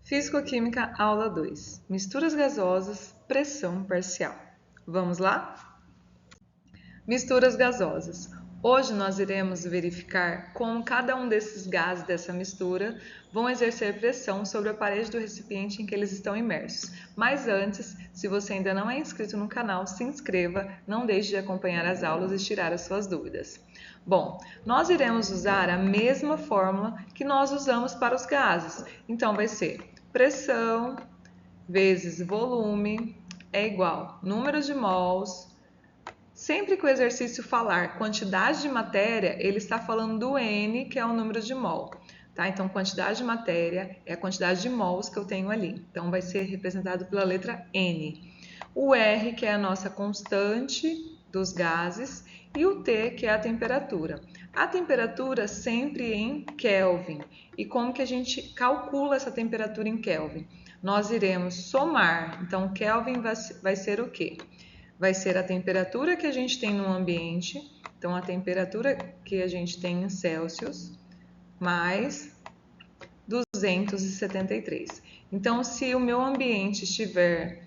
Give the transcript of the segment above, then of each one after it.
Físico-Química, aula 2. Misturas gasosas, pressão parcial. Vamos lá? Misturas gasosas. Hoje nós iremos verificar como cada um desses gases dessa mistura vão exercer pressão sobre a parede do recipiente em que eles estão imersos. Mas antes, se você ainda não é inscrito no canal, se inscreva, não deixe de acompanhar as aulas e tirar as suas dúvidas. Bom, nós iremos usar a mesma fórmula que nós usamos para os gases. Então vai ser pressão vezes volume é igual número de mols. Sempre que o exercício falar quantidade de matéria, ele está falando do N, que é o número de mol. Tá? Então, quantidade de matéria é a quantidade de mols que eu tenho ali. Então, vai ser representado pela letra N. O R, que é a nossa constante dos gases, e o T, que é a temperatura. A temperatura sempre em Kelvin. E como que a gente calcula essa temperatura em Kelvin? Nós iremos somar. Então, Kelvin vai ser o quê? Vai ser a temperatura que a gente tem no ambiente, então a temperatura que a gente tem em Celsius, mais 273. Então, se o meu ambiente estiver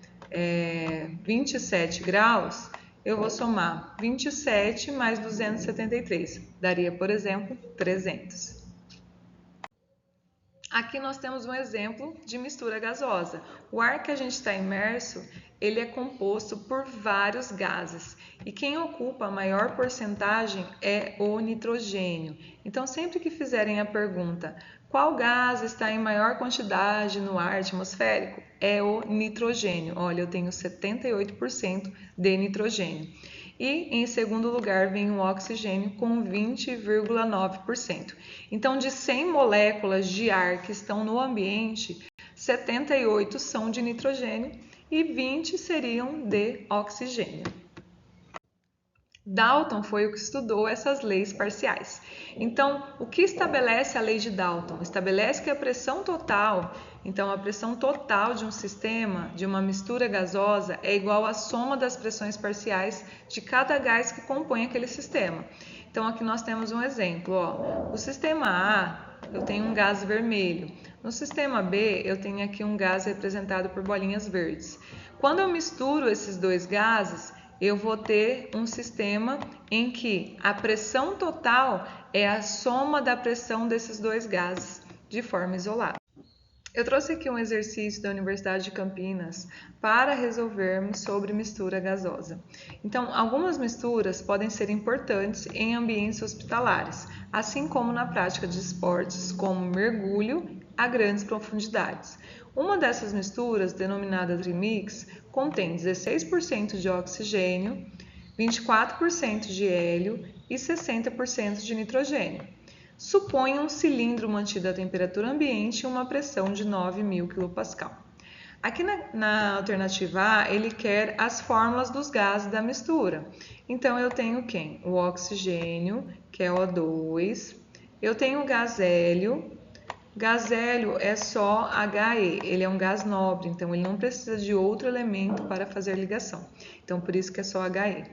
27 graus, eu vou somar 27 mais 273. Daria, por exemplo, 300. Aqui nós temos um exemplo de mistura gasosa. O ar que a gente está imerso, ele é composto por vários gases e quem ocupa a maior porcentagem é o nitrogênio. Então, sempre que fizerem a pergunta qual gás está em maior quantidade no ar atmosférico, é o nitrogênio. Olha, eu tenho 78% de nitrogênio. E em segundo lugar vem o oxigênio com 20,9%. Então, de 100 moléculas de ar que estão no ambiente, 78 são de nitrogênio e 20 seriam de oxigênio. Dalton foi o que estudou essas leis parciais. Então, o que estabelece a lei de Dalton? Estabelece que a pressão total, então a pressão total de um sistema, de uma mistura gasosa, é igual à soma das pressões parciais de cada gás que compõe aquele sistema. Então, aqui nós temos um exemplo. Ó. O sistema A, eu tenho um gás vermelho. No sistema B, eu tenho aqui um gás representado por bolinhas verdes. Quando eu misturo esses dois gases, eu vou ter um sistema em que a pressão total é a soma da pressão desses dois gases de forma isolada. Eu trouxe aqui um exercício da Universidade de Campinas para resolvermos sobre mistura gasosa. Então, algumas misturas podem ser importantes em ambientes hospitalares, assim como na prática de esportes como mergulho a grandes profundidades. Uma dessas misturas, denominada trimix, contém 16% de oxigênio, 24% de hélio e 60% de nitrogênio. Suponha um cilindro mantido à temperatura ambiente e uma pressão de 9.000 kPa. Aqui na alternativa A, ele quer as fórmulas dos gases da mistura. Então, eu tenho quem? O oxigênio, que é O2. Eu tenho o gás hélio. Gás hélio é só He, ele é um gás nobre, então ele não precisa de outro elemento para fazer ligação. Então, por isso que é só He.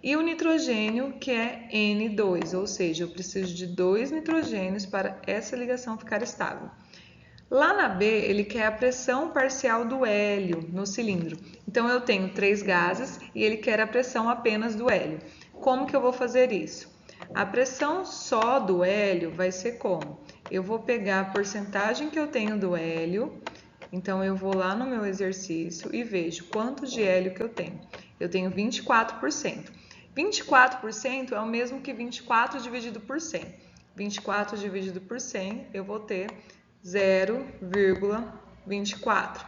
E o nitrogênio, que é N2, ou seja, eu preciso de 2 nitrogênios para essa ligação ficar estável. Lá na B, ele quer a pressão parcial do hélio no cilindro. Então, eu tenho 3 gases e ele quer a pressão apenas do hélio. Como que eu vou fazer isso? A pressão só do hélio vai ser como? Eu vou pegar a porcentagem que eu tenho do hélio, então eu vou lá no meu exercício e vejo quanto de hélio que eu tenho. Eu tenho 24%. 24% é o mesmo que 24 dividido por 100. 24 dividido por 100, eu vou ter 0,24.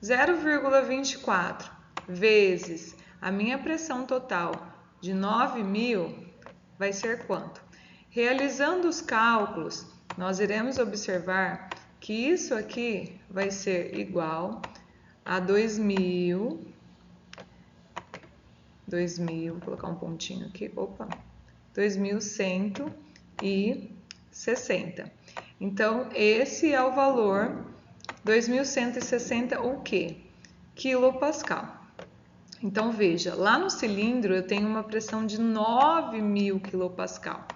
0,24 vezes a minha pressão total de 9.000 vai ser quanto? Realizando os cálculos, nós iremos observar que isso aqui vai ser igual a 2.000, vou colocar um pontinho aqui, 2.160. Então, esse é o valor, 2.160 o quê? Quilopascal. Então, veja, lá no cilindro eu tenho uma pressão de 9.000 kPa.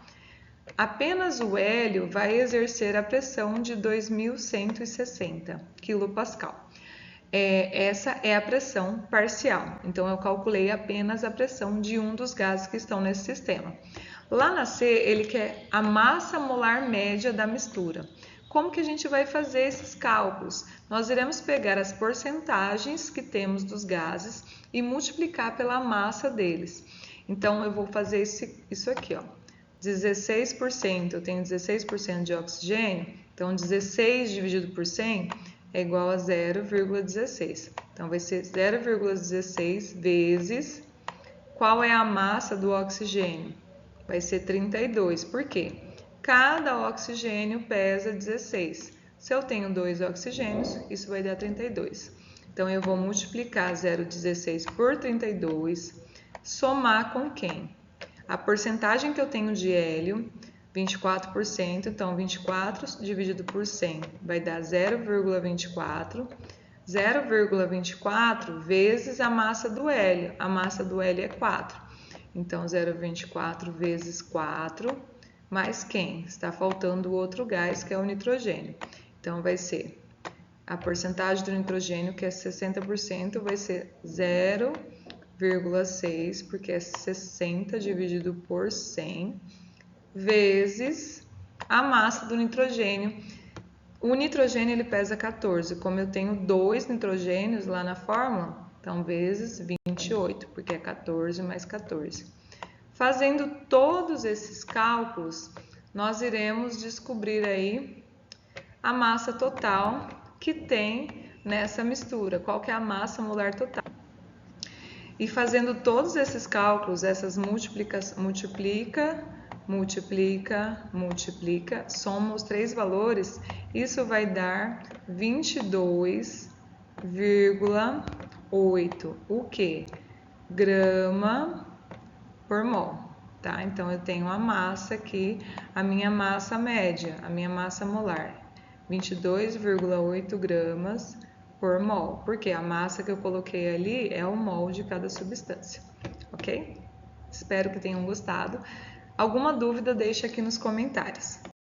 apenas o hélio vai exercer a pressão de 2.160 kPa. Essa é a pressão parcial, então eu calculei apenas a pressão de um dos gases que estão nesse sistema. Lá na C, ele quer a massa molar média da mistura. Como que a gente vai fazer esses cálculos? Nós iremos pegar as porcentagens que temos dos gases e multiplicar pela massa deles. Então, eu vou fazer isso aqui, ó. 16%, eu tenho 16% de oxigênio, então 16 dividido por 100 é igual a 0,16. Então, vai ser 0,16 vezes qual é a massa do oxigênio? Vai ser 32. Por quê? Cada oxigênio pesa 16. Se eu tenho 2 oxigênios, isso vai dar 32. Então, eu vou multiplicar 0,16 por 32, somar com quem? A porcentagem que eu tenho de hélio, 24%, então 24 dividido por 100 vai dar 0,24. 0,24 vezes a massa do hélio. A massa do hélio é 4. Então, 0,24 vezes 4, mais quem? Está faltando o outro gás, que é o nitrogênio. Então, vai ser a porcentagem do nitrogênio, que é 60%, vai ser 0,6, porque é 60 dividido por 100, vezes a massa do nitrogênio. O nitrogênio ele pesa 14, como eu tenho 2 nitrogênios lá na fórmula, então vezes 28, porque é 14 mais 14. Fazendo todos esses cálculos, nós iremos descobrir aí a massa total que tem nessa mistura, qual que é a massa molar total. E fazendo todos esses cálculos, essas multiplica, soma os 3 valores, isso vai dar 22,8, o que? Grama por mol, tá? Então, eu tenho a massa aqui, a minha massa média, a minha massa molar, 22,8 gramas por mol, porque a massa que eu coloquei ali é o mol de cada substância, ok? Espero que tenham gostado. Alguma dúvida, deixa aqui nos comentários.